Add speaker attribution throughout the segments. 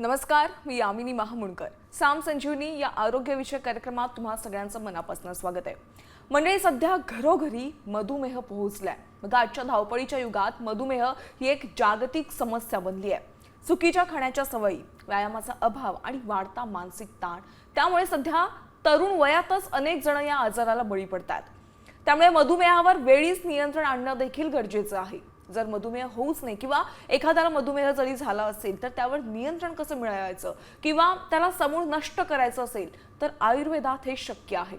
Speaker 1: नमस्कार, मी यामिनी महामुणकर. साम संजीवनी या आरोग्यविषयक कार्यक्रमात तुम्हा सगळ्यांचं मनापासून स्वागत आहे. मंडळी, सध्या घरोघरी मधुमेह पोहोचलाय. बघा, आजच्या धावपळीच्या युगात मधुमेह ही एक जागतिक समस्या बनली आहे. चुकीच्या खाण्याच्या सवयी, व्यायामाचा अभाव आणि वाढता मानसिक ताण, त्यामुळे सध्या तरुण वयातच अनेक जण या आजाराला बळी पडतात. त्यामुळे मधुमेहावर वेळीच नियंत्रण आणणं देखील गरजेचं आहे. जर मधुमेह होऊच नाही किंवा एखाद्याला मधुमेह जरी झाला असेल तर त्यावर नियंत्रण कसं मिळवायचं किंवा त्याला समूळ नष्ट करायचं असेल तर आयुर्वेदात हे शक्य आहे.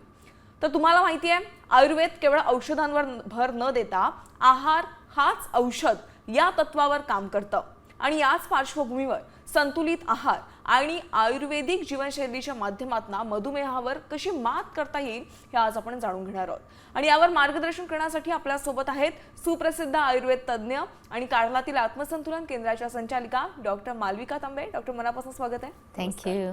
Speaker 1: तर तुम्हाला माहिती आहे, आयुर्वेद केवळ औषधांवर भर न देता आहार हाच औषध या तत्वावर काम करतं. आणि याच पार्श्वभूमीवर संतुलित आहार आणि आयुर्वेदिक जीवनशैलीच्या माध्यमातून मधुमेहावर कशी मात करता येईल हे आज आपण जाणून घेणार आहोत. आणि यावर मार्गदर्शन करण्यासाठी आपल्या सोबत आहेत सुप्रसिद्ध आयुर्वेद तज्ज्ञ आणि कार्लातील आत्मसंतुलन केंद्राच्या संचालिका डॉक्टर मालविका तांबे. डॉक्टर, मनापासून स्वागत आहे.
Speaker 2: थँक्यू.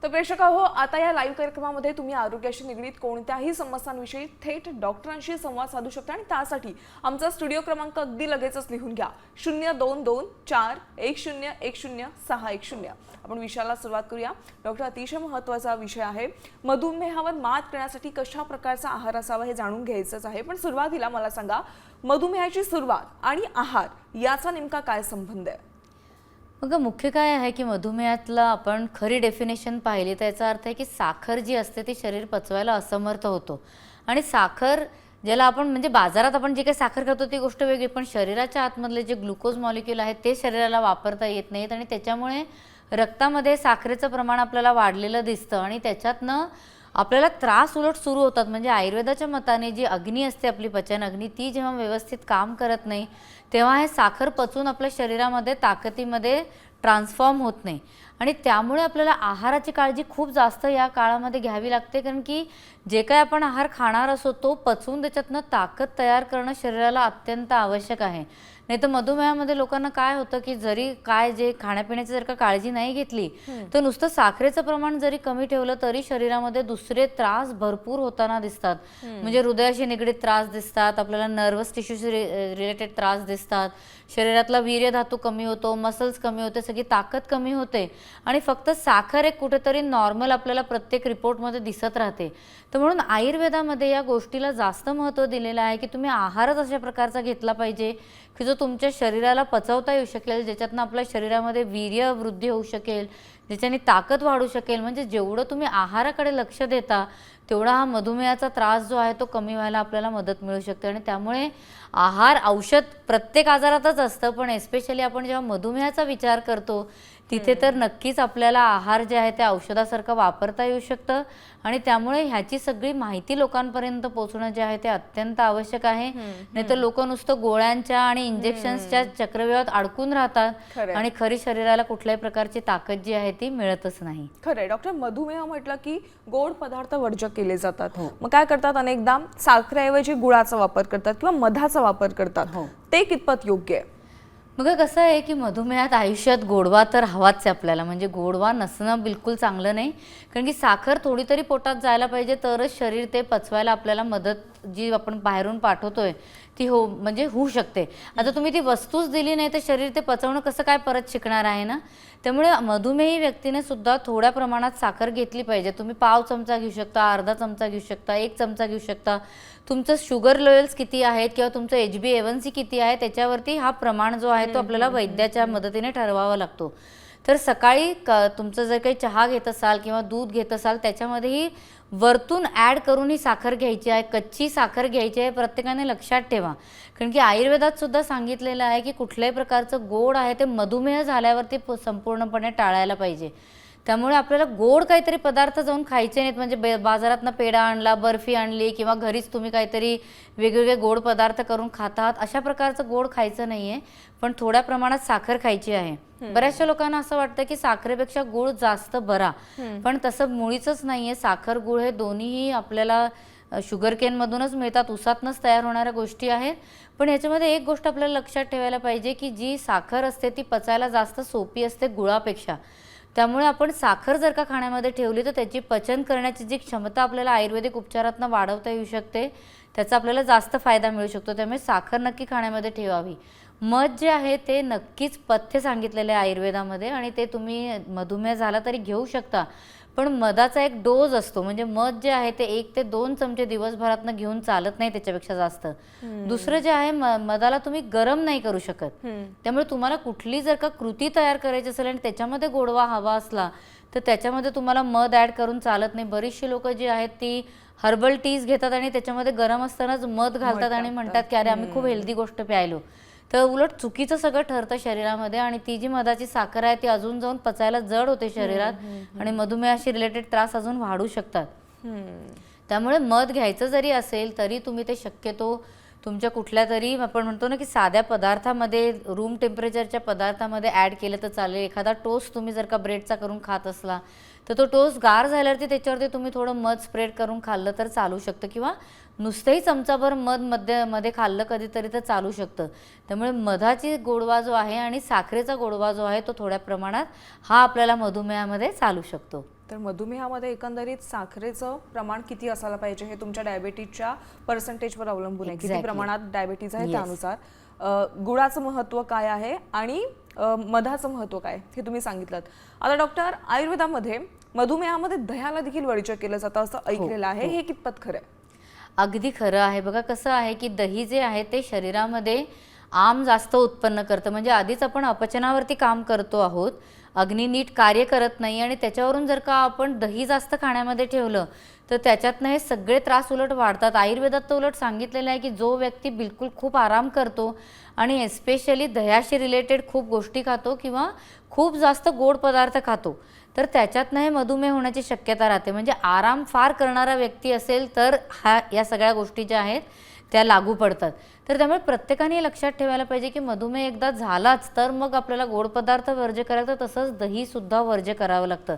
Speaker 1: तर प्रेक्षकांनो, आता या लाईव्ह कार्यक्रमामध्ये तुम्ही आरोग्याशी निगडीत कोणत्याही समस्यांविषयी थेट डॉक्टरांशी संवाद साधू शकता. आणि त्यासाठी आमचा स्टुडिओ क्रमांक अगदी लगेचच लिहून घ्या, 022410100610. आपण विषयाला सुरुवात करूया. डॉक्टर, अतिशय महत्त्वाचा विषय आहे. मधुमेहावर मात करण्यासाठी कशा प्रकारचा आहार असावा हे जाणून घ्यायचंच आहे. पण सुरुवातीला मला सांगा, मधुमेहाची सुरुवात आणि आहार याचा नेमका काय संबंध आहे?
Speaker 2: मग मुख्य काय आहे की मधुमेहातला आपण खरी डेफिनेशन पाहिली तर याचा अर्थ आहे की साखर जी असते ती शरीर पचवायला असमर्थ होतो. आणि साखर ज्याला आपण म्हणजे बाजारात आपण जे काही साखर खातो ती गोष्ट वेगळी, पण शरीराच्या आतमधले जे ग्लुकोज मॉलिक्यूल आहेत ते शरीराला वापरता येत नाहीत आणि त्याच्यामुळे रक्तामध्ये साखरेचं प्रमाण आपल्याला वाढलेलं दिसतं आणि त्याच्यातनं आपल्याला त्रास उलट सुरू होतात. म्हणजे आयुर्वेदाच्या मताने जी अग्नी असते आपली पचन अग्नी, ती जेव्हा व्यवस्थित काम करत नाही तेव्हा हे साखर पचून आपल्या शरीरामध्ये ताकदीमध्ये ट्रान्सफॉर्म होत नाही. आणि त्यामुळे आपल्याला आहाराची काळजी खूप जास्त या काळामध्ये घ्यावी लागते, कारण की जे काही आपण आहार खाणार असो तो पचवून त्याच्यातनं ताकद तयार करणं शरीराला अत्यंत आवश्यक आहे. नाही तर मधुमेहामध्ये लोकांना काय होतं की जरी काय जे खाण्यापिण्याची जर का काळजी नाही घेतली तर नुसतं साखरेचं प्रमाण जरी कमी ठेवलं तरी शरीरामध्ये दुसरे त्रास भरपूर होताना दिसतात. म्हणजे हृदयाशी निगडीत त्रास दिसतात, आपल्याला नर्वस टिश्यूशी रिलेटेड त्रास दिसतात, शरीरातला वीर्य धातू कमी होतो, मसल्स कमी होते, सगळी ताकद कमी होते. आणि फक्त साखर एक कुठेतरी नॉर्मल आपल्याला प्रत्येक रिपोर्टमध्ये दिसत राहते. तर म्हणून आयुर्वेदामध्ये या गोष्टीला जास्त महत्त्व दिलेलं आहे की तुम्ही आहारच अशा प्रकारचा घेतला पाहिजे की जो तुमच्या शरीराला पचवता येऊ शकेल, ज्याच्यातनं आपल्या शरीरामध्ये वीर्य वृद्धी होऊ शकेल, ज्याच्याने ताकद वाढू शकेल. म्हणजे जेवढं तुम्ही आहाराकडे लक्ष देता तेवढा हा मधुमेहाचा त्रास जो आहे तो कमी व्हायला आपल्याला मदत मिळू शकते. आणि त्यामुळे आहार औषध प्रत्येक आजारातच असतं, पण एस्पेशली आपण जेव्हा मधुमेहाचा विचार करतो तिथे तर नक्कीच आपल्याला आहार जे आहे ते औषधासारखं वापरता येऊ शकतं. आणि त्यामुळे ह्याची सगळी माहिती लोकांपर्यंत पोहोचणं जे आहे ते अत्यंत आवश्यक आहे. नाहीतर लोक नुसतं गोळ्यांच्या आणि इंजेक्शन्सच्या चक्रव्यूहात अडकून राहतात आणि खरी शरीराला कुठल्याही प्रकारची ताकद जी आहे ती मिळतच नाही.
Speaker 1: खरंय डॉक्टर, मधुमेह म्हटलं की गोड पदार्थ वर्ज्य केले जातात. मग काय करतात, अनेकदा साखरेऐवजी गुळाचा वापर करतात किंवा मधाचा वापर करतात. ते कितपत योग्य आहे?
Speaker 2: मग कसं आहे की मधुमेहात आयुष्यात गोडवा तर हवाच आहे आपल्याला. म्हणजे गोडवा नसणं बिलकुल चांगलं नाही, कारण की साखर थोडी तरी पोटात जायला पाहिजे तरच शरीर ते पचवायला आपल्याला मदत जी आपण बाहेरून पाठवतोय ती म्हणजे होऊ शकते. आता तुम्ही ती वस्तूच दिली नाही तर शरीर ते पचवणं कसं काय परत शिकणार आहे ना. त्यामुळे मधुमेही व्यक्तीने सुद्धा थोड्या प्रमाणात साखर घेतली पाहिजे. तुम्ही पाव चमचा घेऊ शकता, अर्धा चमचा घेऊ शकता, 1 चमचा घेऊ शकता. तुमचं शुगर लेवल्स किती आहेत किंवा तुमचं HbA1c किती आहे त्याच्यावरती हा प्रमाण जो आहे तो आपल्याला वैद्याच्या मदतीने ठरवावा लागतो. तर सकाळी तुमचं जर काही चहा घेत असाल किंवा दूध घेत असाल त्याच्यामध्येही वरतून ॲड करून ही साखर घ्यायची आहे, कच्ची साखर घ्यायची आहे. प्रत्येकाने लक्षात ठेवा, कारण की आयुर्वेदात सुद्धा सांगितलेलं आहे की कुठल्याही प्रकारचं गोड आहे ते मधुमेह झाल्यावरती संपूर्णपणे टाळायला पाहिजे. त्यामुळे आपल्याला गोड काहीतरी पदार्थ जाऊन खायचे नाहीत. म्हणजे बाजारातनं पेढा आणला, बर्फी आणली किंवा घरीच तुम्ही काहीतरी वेगवेगळे गोड पदार्थ करून खातात, अशा प्रकारचं गोड खायचं नाही आहे, पण थोड्या प्रमाणात साखर खायची आहे. बऱ्याचशा लोकांना असं वाटतं की साखरेपेक्षा गुळ जास्त बरा, पण तसं मुळीच नाही आहे. साखर गुळ हे दोन्हीही आपल्याला शुगर केनमधूनच मिळतात, उसातनंच तयार होणाऱ्या गोष्टी आहेत. पण याच्यामध्ये एक गोष्ट आपल्याला लक्षात ठेवायला पाहिजे की जी साखर असते ती पचायला जास्त सोपी असते गुळापेक्षा. त्यामुळे आपण साखर जर का खाण्यामध्ये ठेवली तर त्याची पचन करण्याची जी क्षमता आपल्याला आयुर्वेदिक उपचारातनं वाढवता येऊ शकते, त्याचा आपल्याला जास्त फायदा मिळू शकतो. त्यामुळे साखर नक्की खाण्यामध्ये ठेवावी. मध जे आहे ते नक्कीच पथ्य सांगितलेले आहे आयुर्वेदामध्ये आणि ते तुम्ही मधुमेह झाला तरी घेऊ शकता. पण मधाचा एक डोज असतो, म्हणजे मध जे आहे ते 1 ते 2 चमचे दिवसभरातनं घेऊन चालत नाही त्याच्यापेक्षा जास्त. दुसरं जे आहे मधाला तुम्ही गरम नाही करू शकत. त्यामुळे तुम्हाला कुठली जर का कृती तयार करायची असेल आणि त्याच्यामध्ये गोडवा हवा असला तर त्याच्यामध्ये तुम्हाला मध ॲड करून चालत नाही. बरीचशी लोक जी आहेत ती हर्बल टीज घेतात आणि त्याच्यामध्ये गरम असतानाच मध घालतात आणि म्हणतात की अरे आम्ही खूप हेल्दी गोष्ट प्यायलो. तर उलट चुकीचं सगळं ठरतं शरीरामध्ये आणि ती जी मधाची साखर आहे ती अजून जाऊन पचायला जड होते शरीरात आणि मधुमेहाशी रिलेटेड त्रास अजून वाढू शकतात. त्यामुळे मध घ्यायचं जरी असेल तरी तुम्ही ते शक्यतो तुमच्या कुठल्या तरी आपण म्हणतो ना की साध्या पदार्थामध्ये, रूम टेम्परेचरच्या पदार्थामध्ये ॲड केलं तर चालेल. एखादा टोस्ट तुम्ही जर का ब्रेडचा करून खात असला तर तो टोस्ट गार झाल्यावरती त्याच्यावरती तुम्ही थोडं मध स्प्रेड करून खाल्लं तर चालू शकतं किंवा नुसतंही चमचाभर मध मध्ये खाल्लं कधीतरी तर चालू शकतं. त्यामुळे मधाची गोडवा जो आहे आणि साखरेचा गोडवा जो आहे तो थोड्या प्रमाणात हा आपल्याला मधुमेहामध्ये चालू शकतो.
Speaker 1: तर मधुमेहामध्ये एकंदरीत साखरेचं प्रमाण किती असायला पाहिजे हे तुमच्या डायबिटीजच्या पर्सेंटेजवर अवलंबून आहे. किती प्रमाणात डायबिटीज आहे त्यानुसार. गुळाचं महत्त्व काय आहे आणि मधाचं महत्त्व काय हे तुम्ही सांगितलं. आता डॉक्टर, आयुर्वेदामध्ये मधुमेहामध्ये दह्याला देखील वर्ज्य केलं जातं असं ऐकलेलं आहे, हे कितपत खरं आहे?
Speaker 2: अगदी खरं आहे. बघा कसं आहे की दही जे आहे ते शरीरामध्ये आम जास्त उत्पन्न करतं. म्हणजे आधीच आपण अपचनावरती काम करतो आहोत, अग्नी नीट कार्य करत नाही आणि त्याच्यावरून जर का आपण दही जास्त खाण्यामध्ये ठेवलं तर त्याच्यातनं हे सगळे त्रास उलट वाढतात. आयुर्वेदात तर उलट सांगितलेलं आहे की जो व्यक्ती बिलकुल खूप आराम करतो आणि एस्पेशली दह्याशी रिलेटेड खूप गोष्टी खातो किंवा खूप जास्त गोड पदार्थ खातो तर त्याच्यातनं हे मधुमेह होण्याची शक्यता राहते. म्हणजे आराम फार करणारा व्यक्ती असेल तर या सगळ्या गोष्टी ज्या आहेत त्या लागू पडतात. तर त्यामुळे प्रत्येकाने लक्षात ठेवायला पाहिजे की मधुमेह एकदा झालाच तर मग आपल्याला गोड पदार्थ वर्ज्य करायचं, तसंच दहीसुद्धा वर्ज्य करावं लागतं.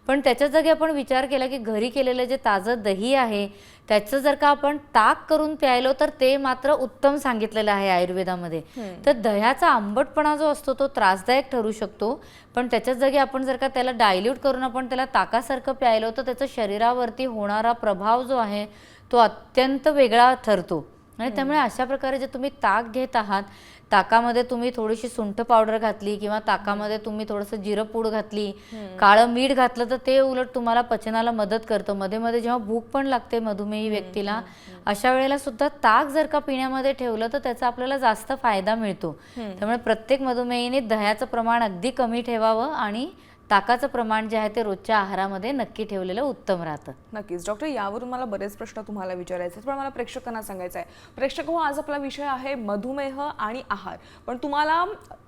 Speaker 2: पण त्याच्या जागी आपण विचार केला की घरी केलेलं जे ताजं दही आहे त्याचं जर का आपण ताक करून प्यायलो तर ते मात्र उत्तम सांगितलेलं आहे आयुर्वेदामध्ये. तर दह्याचा आंबटपणा जो असतो तो त्रासदायक ठरू शकतो, पण त्याच्याच जागी आपण जर का त्याला डायल्यूट करून आपण त्याला ताकासारखं प्यायलो तर त्याचा शरीरावरती होणारा प्रभाव जो आहे तो अत्यंत वेगळा ठरतो. आणि त्यामुळे अशा प्रकारे जे तुम्ही ताक घेत आहात, ताकामध्ये तुम्ही थोडीशी सुंठ पावडर घातली किंवा ताकामध्ये तुम्ही थोडंसं जिरं पूड घातली, काळं मीठ घातलं तर ते उलट तुम्हाला पचनाला मदत करतं. मध्ये मध्ये जेव्हा भूक पण लागते मधुमेही व्यक्तीला, अशा वेळेला सुद्धा ताक जर का पिण्यामध्ये ठेवलं तर त्याचा आपल्याला जास्त फायदा मिळतो. त्यामुळे प्रत्येक मधुमेहीने दह्याचं प्रमाण अगदी कमी ठेवावं आणि ताकाचं प्रमाण जे आहे ते रोजच्या आहारामध्ये नक्की ठेवलेलं उत्तम राहतं.
Speaker 1: नक्कीच डॉक्टर, यावरून मला बरेच प्रश्न तुम्हाला विचारायचे आहेत, पण मला प्रेक्षकांना सांगायचं आहे, प्रेक्षक हो, आज आपला विषय आहे मधुमेह आणि आहार. पण तुम्हाला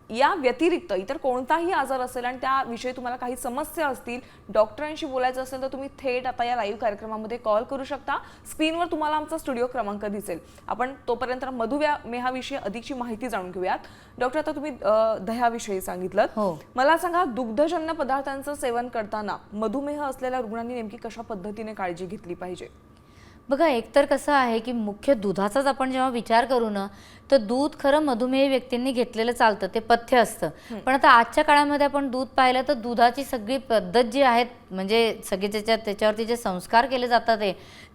Speaker 1: या व्यतिरिक्त इतर कोणताही आजार असेल आणि त्याविषयी तुम्हाला काही समस्या असतील, डॉक्टरांशी बोलायचं असेल तर तुम्ही थेट आता या लाईव्ह कार्यक्रमामध्ये कॉल करू शकता. स्क्रीनवर तुम्हाला आमचा स्टुडिओ क्रमांक दिसेल. आपण तोपर्यंत मधुमेहाविषयी अधिकची माहिती जाणून घेऊयात. डॉक्टर, आता तुम्ही दह्याविषयी सांगितलं, मला सांगा दुग्धजन्य पदार्थांचं सेवन करताना मधुमेह असलेल्या रुग्णांनी नेमकी कशा पद्धतीने काळजी घेतली पाहिजे?
Speaker 2: बघा, एकतर कसं आहे की मुख्य दुधाचाच आपण जेव्हा विचार करू ना तर दूध खरं मधुमेही व्यक्तींनी घेतलेलं चालतं, ते पथ्य असतं. पण आता आजच्या काळामध्ये आपण दूध पाहिलं तर दुधाची सगळी पद्धत जी आहेत, म्हणजे सगळे त्याच्यावरती जे संस्कार केले जातात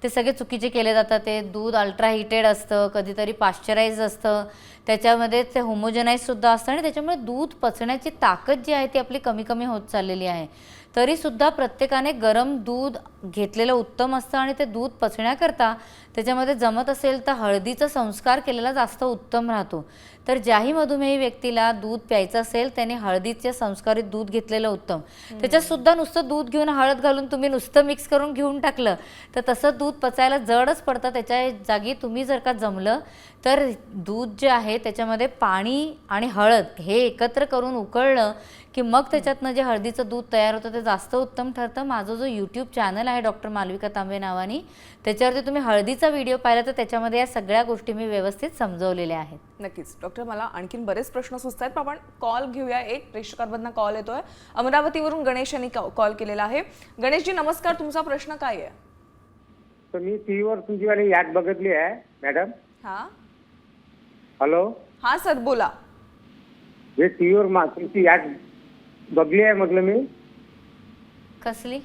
Speaker 2: ते सगळे चुकीचे केले जातात. ते दूध अल्ट्रा हिटेड असतं, कधीतरी पाश्चराइज असतं, त्याच्यामध्ये ते होमोजनाइजसुद्धा असतं आणि त्याच्यामुळे दूध पचण्याची ताकद जी आहे ती आपली कमी कमी होत चाललेली आहे. तरीसुद्धा प्रत्येकाने गरम दूध घेतलेलं उत्तम असतं आणि ते दूध पचण्याकरता त्याच्यामध्ये जमत असेल तर हळदीचा संस्कार केलेला जास्त उत्तम राहतो. तर ज्याही मधुमेही व्यक्तीला दूध प्यायचं असेल त्याने हळदीच्या संस्कारित दूध घेतलेलं उत्तम. त्याच्यात सुद्धा नुसतं दूध घेऊन हळद घालून तुम्ही नुसतं मिक्स करून घेऊन टाकलं तर तसं दूध पचायला जडच पडतं. त्याच्या जागी तुम्ही जर का जमलं तर दूध जे आहे त्याच्यामध्ये पाणी आणि हळद हे एकत्र करून उकळलं की मग त्याच्यातनं जे हळदीचं दूध तयार होतं ते जास्त उत्तम ठरतं. माझं जो यूट्यूब चॅनल आहे डॉक्टर मालविका तांबे नावानी, त्याच्यावरती तुम्ही हळदीचा व्हिडिओ पाहिला तर त्याच्यामध्ये या सगळ्या गोष्टी मी व्यवस्थित समजवलेल्या आहेत.
Speaker 1: नक्कीच डॉक्टर, मला आणखीन बरेच प्रश्न सुचत आहेत, पण आपण कॉल घेऊया. एक प्रेक्षकांमधून कॉल येतोय, अमरावतीवरून गणेश यांनी कॉल केलेला आहे. गणेशजी नमस्कार, तुमचा प्रश्न काय आहे?
Speaker 3: तर मी टीव्हीवर तुमची वाली ॲड बघितली आहे मॅडम.
Speaker 1: हा
Speaker 3: हॅलो.
Speaker 1: हा सर बोला.
Speaker 3: जे टीव्हीवर तुमची ॲड बघली आहे म्हटलं मी.
Speaker 2: कसली?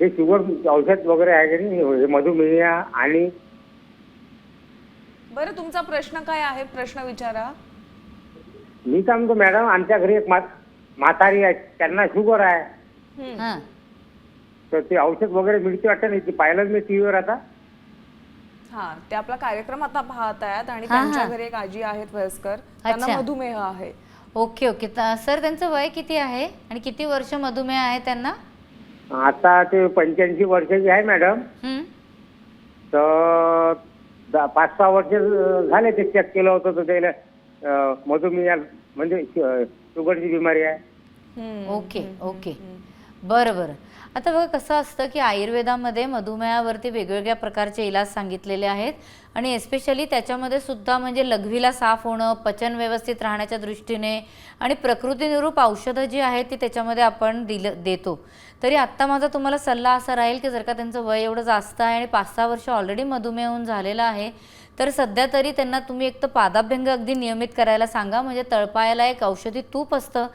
Speaker 3: हे शुगर औषध वगैरे आहे की नाही, हे मधुमेह आणि
Speaker 1: बरं, तुमचा प्रश्न काय आहे? प्रश्न विचारा.
Speaker 3: मी काय म्हणतो मॅडम, आमच्या घरी एक म्हातारी आहे, त्यांना शुगर आहे.
Speaker 1: हम्म.
Speaker 2: हां.
Speaker 3: तर ते औषध वगैरे मिळते वाटतं नाही, ते पाहिलं मी टीव्हीवर आता.
Speaker 1: हा, ते आपला कार्यक्रम आता पाहत आहेत आणि
Speaker 2: हा,
Speaker 1: त्यांच्या
Speaker 2: हा.
Speaker 1: घरी एक आजी आहेत वयस्कर, त्यांना
Speaker 2: अच्छा.
Speaker 1: मधुमेह आहे.
Speaker 2: Okay okay. सर त्यांचं वय किती आहे आणि किती वर्ष मधुमेह आहे त्यांना?
Speaker 3: आता ते 85 वर्षाची आहे मॅडम.
Speaker 2: हं.
Speaker 3: तर 5-6 वर्ष झाले ते चेक केलं होतं, तर त्याला मधुमेह म्हणजे शुगरची बिमारी आहे.
Speaker 1: हम्म.
Speaker 2: Okay okay. बरं बरं. आता बघा कसं असतं की आयुर्वेदामध्ये मधुमेहावरती वेगवेगळ्या प्रकारचे इलाज सांगितलेले आहेत आणि एस्पेशली त्याच्यामध्ये सुद्धा म्हणजे लघवीला साफ होणं, पचन व्यवस्थित राहण्याच्या दृष्टीने आणि प्रकृतीनुरूप औषधं जी आहेत ती त्याच्यामध्ये आपण देतो. तरी आत्ता माझा तुम्हाला सल्ला असा राहील की जर का त्यांचं वय एवढं जास्त आहे आणि 5-6 वर्ष ऑलरेडी मधुमेह होऊन झालेला आहे, तर सध्या तरी त्यांना तुम्ही एक तर पादाभ्यंग अगदी नियमित करायला सांगा. म्हणजे तळपायाला एक औषधी तूप असतं,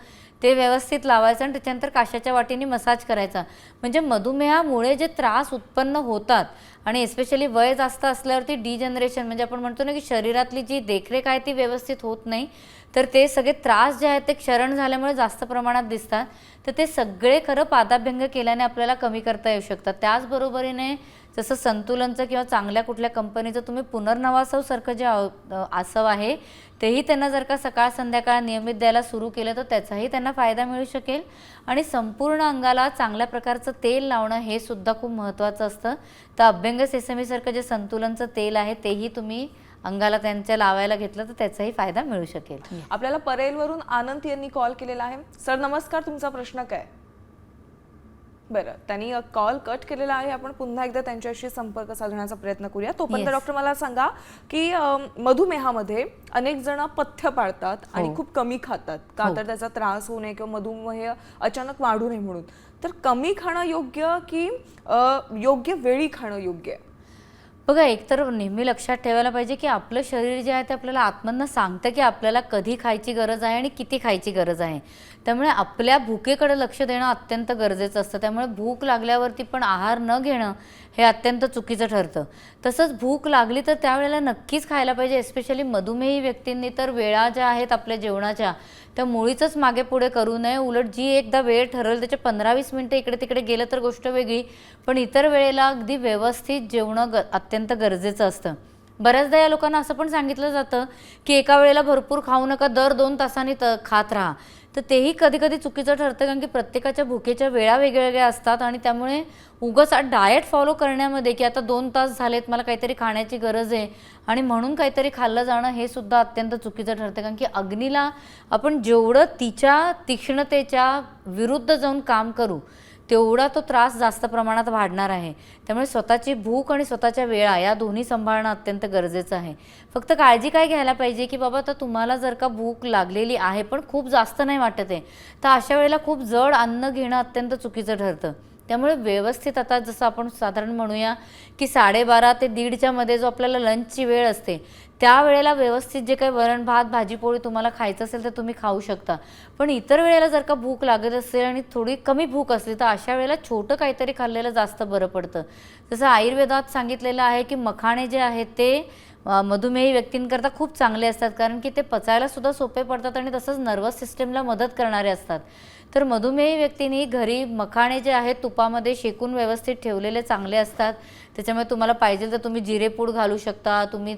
Speaker 2: ते व्यवस्थित लावायचं आणि त्याच्यानंतर काशाच्या वाटीने मसाज करायचा. म्हणजे मधुमेहामुळे जे त्रास उत्पन्न होतात आणि एस्पेशली वय जास्त असल्यावरती डिजनरेशन म्हणजे आपण म्हणतो ना की शरीरातली जी देखरेख आहे ती व्यवस्थित होत नाही, तर ते सगळे त्रास जे आहेत ते क्षरण झाल्यामुळे जास्त प्रमाणात दिसतात. तर ते सगळे खरं पादाभ्यंग केल्याने आपल्याला कमी करता येऊ शकतात. त्याचबरोबरीने जसं संतुलनचं किंवा चांगल्या कुठल्या कंपनीचं तुम्ही पुनर्नवासव सारखं जे आसव आहे तेही त्यांना जर का सकाळ संध्याकाळ नियमित द्यायला सुरू केलं तर त्याचाही त्यांना फायदा मिळू शकेल. आणि संपूर्ण अंगाला चांगल्या प्रकारचं तेल लावणं हे सुद्धा खूप महत्त्वाचं असतं. तर अभ्यंग सेसमीसारखं जे संतुलनचं तेल आहे तेही तुम्ही अंगाला त्यांच्या लावायला घेतलं तर त्याचाही फायदा मिळू शकेल.
Speaker 1: आपल्याला परेलवरून आनंद यांनी कॉल केलेला आहे. सर नमस्कार, तुमचा प्रश्न काय? बरं, त्यांनी कॉल कट केलेला आहे. आपण पुन्हा एकदा त्यांच्याशी संपर्क साधण्याचा प्रयत्न करूया. तोपर्यंत
Speaker 2: Yes.
Speaker 1: डॉक्टर मला सांगा की मधुमेहामध्ये अनेक जण पथ्य पाळतात आणि
Speaker 2: हो.
Speaker 1: खूप कमी खातात का
Speaker 2: हो.
Speaker 1: तर त्याचा त्रास होऊ नये किंवा मधुमेह अचानक वाढू नये म्हणून. तर कमी खाणं योग्य की योग्य वेळी खाणं योग्य आहे?
Speaker 2: बघा, एकतर नेहमी लक्षात ठेवायला पाहिजे की आपलं शरीर जे आहे ते आपल्याला आतमधनं सांगतं की आपल्याला कधी खायची गरज आहे आणि किती खायची गरज आहे. त्यामुळे आपल्या भुकेकडे लक्ष देणं अत्यंत गरजेचं असतं. त्यामुळे भूक लागल्यावरती पण आहार न घेणं हे अत्यंत चुकीचं ठरतं. तसंच भूक लागली तर त्यावेळेला नक्कीच खायला पाहिजे. एस्पेशली मधुमेही व्यक्तींनी तर वेळा ज्या आहेत आपल्या जेवणाच्या त्या मुळीच मागे पुढे करू नये. उलट जी एकदा वेळ ठरवली त्याच्या 15-20 मिनटं इकडे तिकडे गेलं तर गोष्ट वेगळी, पण इतर वेळेला अगदी व्यवस्थित जेवणं अत्यंत गरजेचं असतं. बऱ्याचदा या लोकांना असं पण सांगितलं जातं की एका वेळेला भरपूर खाऊ नका, दर 2 तासांनी खात राहा. तर तेही कधी कधी चुकीचं ठरतं, कारण की प्रत्येकाच्या भुकेच्या वेळा वेगवेगळ्या असतात आणि त्यामुळे उगाच डाएट फॉलो करण्यामध्ये की आता 2 तास झालेत मला काहीतरी खाण्याची गरज आहे आणि म्हणून काहीतरी खाल्लं जाणं हे सुद्धा अत्यंत चुकीचं ठरतं. कारण की अग्नीला आपण जेवढं तिच्या तीक्ष्णतेच्या विरुद्ध जाऊन काम करू तेवढा तो त्रास जास्त प्रमाणात वाढणार आहे. त्यामुळे स्वतःची भूक आणि स्वतःच्या वेळा या दोन्ही सांभाळणं अत्यंत गरजेचं आहे. फक्त काळजी काय घ्यायला पाहिजे की बाबा आता तुम्हाला जर का भूक लागलेली आहे पण खूप जास्त नाही वाटत आहे, तर अशा वेळेला खूप जड अन्न घेणं अत्यंत चुकीचं ठरतं. त्यामुळे व्यवस्थित आता जसं आपण साधारण म्हणूया की 12:30 ते 1:30च्या मध्ये जो आपल्याला लंचची वेळ असते त्यावेळेला व्यवस्थित जे काही वरण भात भाजी पोळी तुम्हाला खायचं असेल तर तुम्ही खाऊ शकता. पण इतर वेळेला जर का भूक लागत असेल आणि थोडी कमी भूक असली तर अशा वेळेला छोटं काहीतरी खाल्लेलं जास्त बरं पडतं. जसं आयुर्वेदात सांगितलेलं आहे की मखाणे जे आहेत ते मधुमेही व्यक्तींकरता खूप चांगले असतात, कारण की ते पचायला सुद्धा सोपे पडतात आणि तसंच नर्वस सिस्टमला मदत करणारे असतात. तर मधुमेही व्यक्तींनी घरी मखाणे जे आहेत तुपामध्ये शेकून व्यवस्थित ठेवलेले चांगले असतात. त्याच्यामुळे तुम्हाला पाहिजे तर तुम्ही जिरेपूड घालू शकता, तुम्ही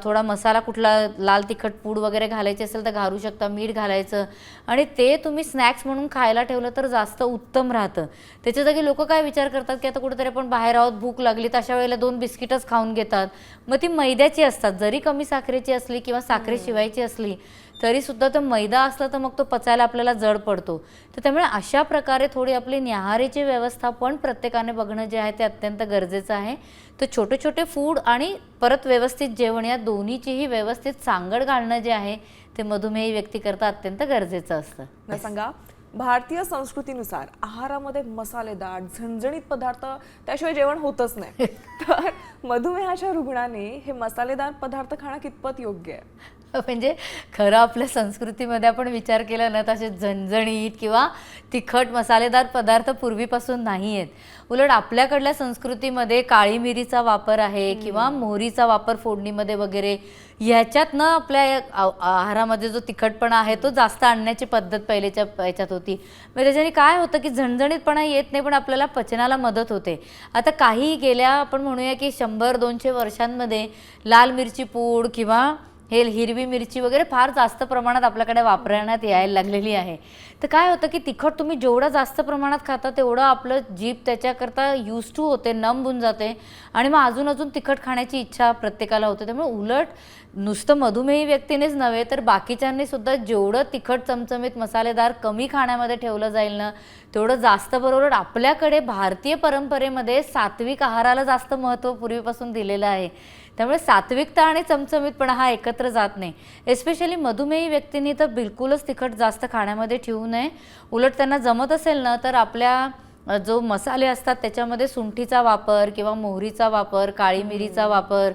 Speaker 2: थोडा मसाला कुठला लाल तिखट पूड वगैरे घालायची असेल तर घालू शकता, मीठ घालायचं आणि ते तुम्ही स्नॅक्स म्हणून खायला ठेवलं तर जास्त उत्तम राहतं. त्याच्या जागी लोक काय विचार करतात की आता कुठेतरी आपण बाहेर आहोत, भूक लागली तर अशा वेळेला 2 बिस्किटच खाऊन घेतात. मग ती मैद्याची असतात, जरी कमी साखरेची असली किंवा साखरेशिवायची असली तरी सुद्धा तो मैदा असला तर मग तो पचायला आपल्याला जड पडतो. तर त्यामुळे अशा प्रकारे थोडी आपली न्याहारीची व्यवस्था पण प्रत्येकाने बघणं जे आहे ते अत्यंत गरजेचं आहे. तर छोटे छोटे फूड आणि परत व्यवस्थित जेवण या दोन्हीचीही व्यवस्थित सांगड घालणं जे आहे ते मधुमेही व्यक्तीकरता अत्यंत गरजेचं असतं.
Speaker 1: मला सांगा, भारतीय संस्कृतीनुसार आहारामध्ये मसालेदार झणझणीत पदार्थ त्याशिवाय जेवण होतच नाही. तर मधुमेहाच्या रुग्णाने हे मसालेदार पदार्थ खाणं कितपत योग्य आहे?
Speaker 2: म्हणजे खरं आपल्या संस्कृतीमध्ये आपण विचार केला ना तर असे झणझणीत किंवा तिखट मसालेदार पदार्थ पूर्वीपासून नाही आहेत. उलट आपल्याकडल्या संस्कृतीमध्ये काळी मिरीचा वापर आहे किंवा मोहरीचा वापर फोडणीमध्ये वगैरे, ह्याच्यातनं आपल्या आहारामध्ये जो तिखटपणा आहे तो जास्त आणण्याची पद्धत पहिलेच्या ह्याच्यात होती. मग त्याच्याने काय होतं की झणझणीतपणा येत नाही पण आपल्याला पचनाला मदत होते. आता काही गेल्या आपण म्हणूया की 100-200 वर्षांमध्ये लाल मिरची पूड किंवा हे हिरवी मिरची वगैरे फार जास्त प्रमाणात आपल्याकडे वापरण्यात यायला लागलेली आहे. तर काय होतं की तिखट तुम्ही जेवढं जास्त प्रमाणात खाता तेवढं आपलं जीभ त्याच्याकरता यूज टू होते, नंब होऊन जाते आणि मग अजून अजून तिखट खाण्याची इच्छा प्रत्येकाला होते. त्यामुळे उलट नुसतं मधुमेही व्यक्तीनेच नव्हे तर बाकीच्यांनी सुद्धा जेवढं तिखट चमचमीत मसालेदार कमी खाण्यामध्ये ठेवलं जाईल ना तेवढं जास्त बरोबर. आपल्याकडे भारतीय परंपरेमध्ये सात्विक आहाराला जास्त महत्त्व पूर्वीपासून दिलेलं आहे. त्यामुळे सात्विकता आणि चमचमीतपणा हा एकत्र जात नाही. एस्पेशली मधुमेही व्यक्तींनी तर बिलकुलच तिखट जास्त खाण्यामध्ये ठेवू नये. उलट त्यांना जमत असेल ना तर आपल्या जो मसाले असतात त्याच्यामध्ये सुंठीचा वापर किंवा मोहरीचा वापर, काळी मिरीचा वापर,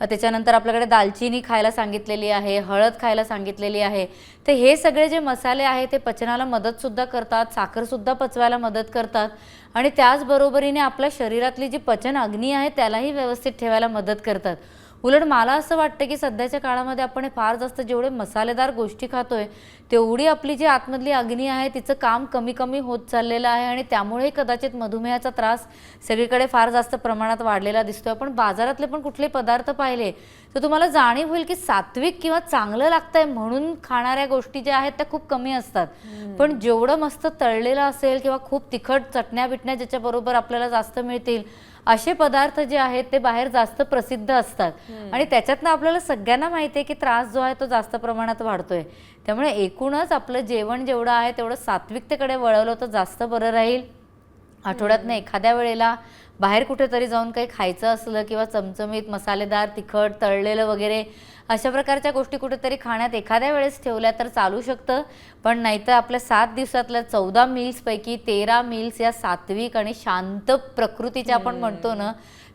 Speaker 2: त्याच्यानंतर आपल्याकडे दालचिनी खायला सांगितलेली आहे, हळद खायला सांगितलेली आहे. तर हे सगळे जे मसाले आहेत ते पचनाला मदतसुद्धा करतात, साखरसुद्धा पचवायला मदत करतात आणि त्याचबरोबरीने आपल्या शरीरातली जी पचन अग्नी आहे त्यालाही व्यवस्थित ठेवायला मदत करतात. उलट मला असं वाटतं की सध्याच्या काळामध्ये आपण फार जास्त जेवढे मसालेदार गोष्टी खातोय तेवढी आपली जी आतमधली अग्नी आहे तिचं काम कमी कमी होत चाललेलं आहे आणि त्यामुळे कदाचित मधुमेहाचा त्रास सगळीकडे फार जास्त प्रमाणात वाढलेला दिसतोय. आपण बाजारातले पण कुठले पदार्थ पाहिले तर तुम्हाला जाणीव होईल की सात्विक किंवा चांगलं लागतंय म्हणून खाणाऱ्या गोष्टी ज्या आहेत त्या खूप कमी असतात. पण जेवढं मस्त तळलेलं असेल किंवा खूप तिखट चटण्या बिटण्या ज्याच्याबरोबर आपल्याला जास्त मिळतील असे पदार्थ जे आहेत ते बाहेर जास्त प्रसिद्ध असतात आणि त्याच्यातनं आपल्याला सगळ्यांना माहिती आहे की त्रास जो आहे तो जास्त प्रमाणात वाढतोय. त्यामुळे एकूणच आपलं जेवण जेवढं आहे तेवढं सात्विकतेकडे वळवलं तर जास्त बरं राहील. आठवड्यातनं एखाद्या वेळेला बाहेर कुठेतरी जाऊन काही खायचं असलं किंवा चमचमीत मसालेदार तिखट तळलेलं वगैरे अशा प्रकारच्या गोष्टी कुठेतरी खाण्यात एखाद्या वेळेस ठेवल्या तर चालू शकतं. पण नाहीतर आपल्या 7 दिवसातल्या 14 मील्सपैकी 13 मील्स या सात्विक आणि शांत प्रकृतीच्या आपण म्हणतो ना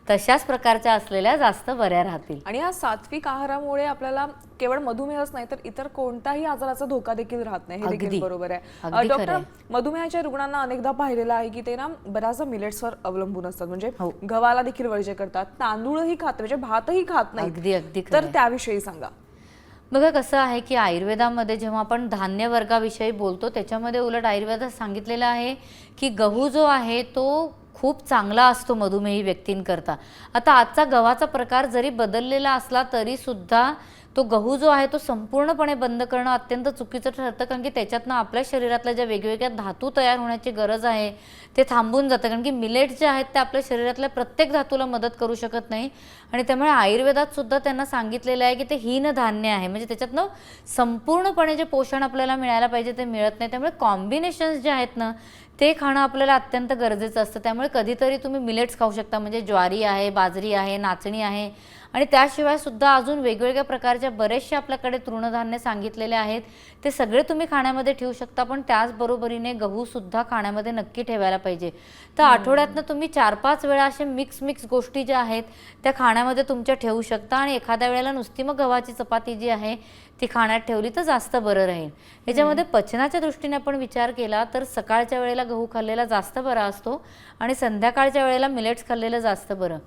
Speaker 2: तशाच प्रकारच्या असलेल्या जास्त बऱ्या राहतील.
Speaker 1: आणि या सात्विक आहारामुळे आपल्याला केवळ मधुमेहच नाही तर इतर कोणताही आजाराचा धोका देखील राहत नाही, हे देखील बरोबर आहे.
Speaker 2: अगदी खरं
Speaker 1: डॉक्टर,
Speaker 2: आहे.
Speaker 1: मधुमेहाच्या रुग्णांना अनेकदा पाहिलेलं आहे की ते ना बऱ्याचदा मिलेट्सवर अवलंबून असतात, म्हणजे
Speaker 2: हो.
Speaker 1: गव्हाला देखील वर्ज्य करतात, तांदूळही खात म्हणजे भातही खात नाही.
Speaker 2: अगदी अगदी खरं
Speaker 1: तर
Speaker 2: आहे.
Speaker 1: त्याविषयी सांगा.
Speaker 2: बघा कसं आहे की आयुर्वेदामध्ये जेव्हा आपण धान्य वर्गाविषयी बोलतो त्याच्यामध्ये उलट आयुर्वेदात सांगितलेलं आहे की गहू जो आहे तो खूप चांगला असतो मधुमेही व्यक्तींकरता. आता आजचा गव्हाचा प्रकार जरी बदललेला असला तरी सुद्धा तो गहू जो आहे तो संपूर्णपणे बंद करणं अत्यंत चुकीचं ठरतं, कारण की त्याच्यातनं आपल्या शरीरातल्या ज्या वेगवेगळ्या धातू तयार होण्याची गरज आहे ते थांबून जातं. कारण की मिलेट्स जे आहेत ते आपल्या शरीरातल्या प्रत्येक धातूला मदत करू शकत नाही आणि त्यामुळे आयुर्वेदात सुद्धा त्यांना सांगितलेलं आहे की ते हीन धान्य आहे, म्हणजे त्याच्यातनं संपूर्णपणे जे पोषण आपल्याला मिळायला पाहिजे ते मिळत नाही. त्यामुळे कॉम्बिनेशन्स जे आहेत ना ते खाणं आपल्याला अत्यंत गरजेचं असतं. त्यामुळे कधीतरी तुम्ही मिलेट्स खाऊ शकता, म्हणजे ज्वारी आहे, बाजरी आहे, नाचणी आहे आणि त्याशिवाय सुद्धा अजून वेगवेगळ्या प्रकारच्या बरेचसे आपल्याकडे तृणधान्य सांगितलेले आहेत ते सगळे तुम्ही खाण्यामध्ये ठेवू शकता. पण त्याचबरोबरीने गहू सुद्धा खाण्यामध्ये नक्की ठेवायला पाहिजे. तर आठवड्यातनं तुम्ही 4-5 वेळा असे मिक्स गोष्टी ज्या आहेत त्या खाण्यामध्ये तुमच्या ठेवू शकता आणि एखाद्या वेळेला नुसती मग गव्हाची चपाती जी आहे ती खाण्यात ठेवली तर जास्त बरं राहील. याच्यामध्ये पचनाच्या दृष्टीने आपण विचार केला तर सकाळच्या वेळेला गहू खाल्लेला जास्त बरा असतो आणि संध्याकाळच्या वेळेला मिलेट्स खाल्लेलं जास्त बरं.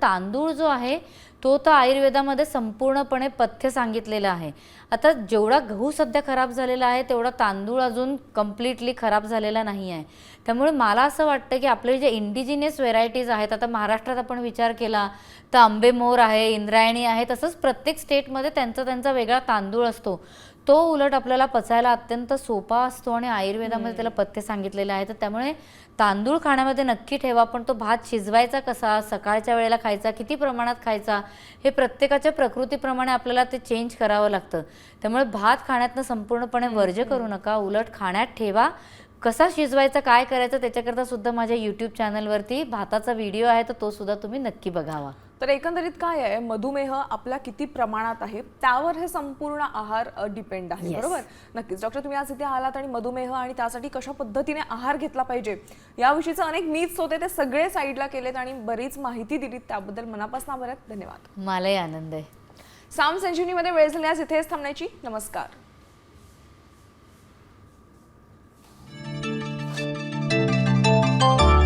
Speaker 2: तांदूळ जो आहे तो तर आयुर्वेदामध्ये संपूर्णपणे पथ्य सांगितलेलं आहे. आता जेवढा गहू सध्या खराब झालेला आहे तेवढा तांदूळ अजून कम्प्लिटली खराब झालेला नाही आहे. त्यामुळे मला असं वाटतं की आपले जे इंडिजिनियस व्हेरायटीज आहेत, आता महाराष्ट्रात आपण विचार केला तर आंबेमोर आहे, इंद्रायणी आहे, तसंच प्रत्येक स्टेटमध्ये त्यांचा वेगळा तांदूळ असतो. तो उलट आपल्याला पचायला अत्यंत सोपा असतो आणि आयुर्वेदामध्ये त्याला पथ्य सांगितलेलं आहे. तर त्यामुळे तांदूळ खाण्यामध्ये नक्की ठेवा. पण तो भात शिजवायचा कसा, सकाळच्या वेळेला खायचा, किती प्रमाणात खायचा, हे प्रत्येकाच्या प्रकृतीप्रमाणे आपल्याला ते चेंज करावं लागतं. त्यामुळे भात खाण्यातनं संपूर्णपणे वर्ज्य करू नका, उलट खाण्यात ठेवा. कसा शिजवायचा, काय करायचं त्याच्याकरता सुद्धा माझ्या यूट्यूब चॅनलवरती भाताचा व्हिडिओ आहे, तर तो सुद्धा तुम्ही नक्की बघावा.
Speaker 1: तर एकंदरीत काय आहे, मधुमेह आपल्या किती प्रमाणात आहे त्यावर हे संपूर्ण आहार डिपेंड आहे. बरोबर. नक्कीच डॉक्टर, तुम्ही आज इथे आलात आणि मधुमेह आणि त्यासाठी कशा पद्धतीने आहार घेतला पाहिजे याविषयीचे अनेक मिथ्स होते ते सगळे साईडला केलेत आणि बरीच माहिती दिलीत त्याबद्दल मनापासून आभार. धन्यवाद.
Speaker 2: मलाही आनंद आहे.
Speaker 1: साम संजीवनीमध्ये वेळ झाल्यास इथेच थांबण्याची. नमस्कार.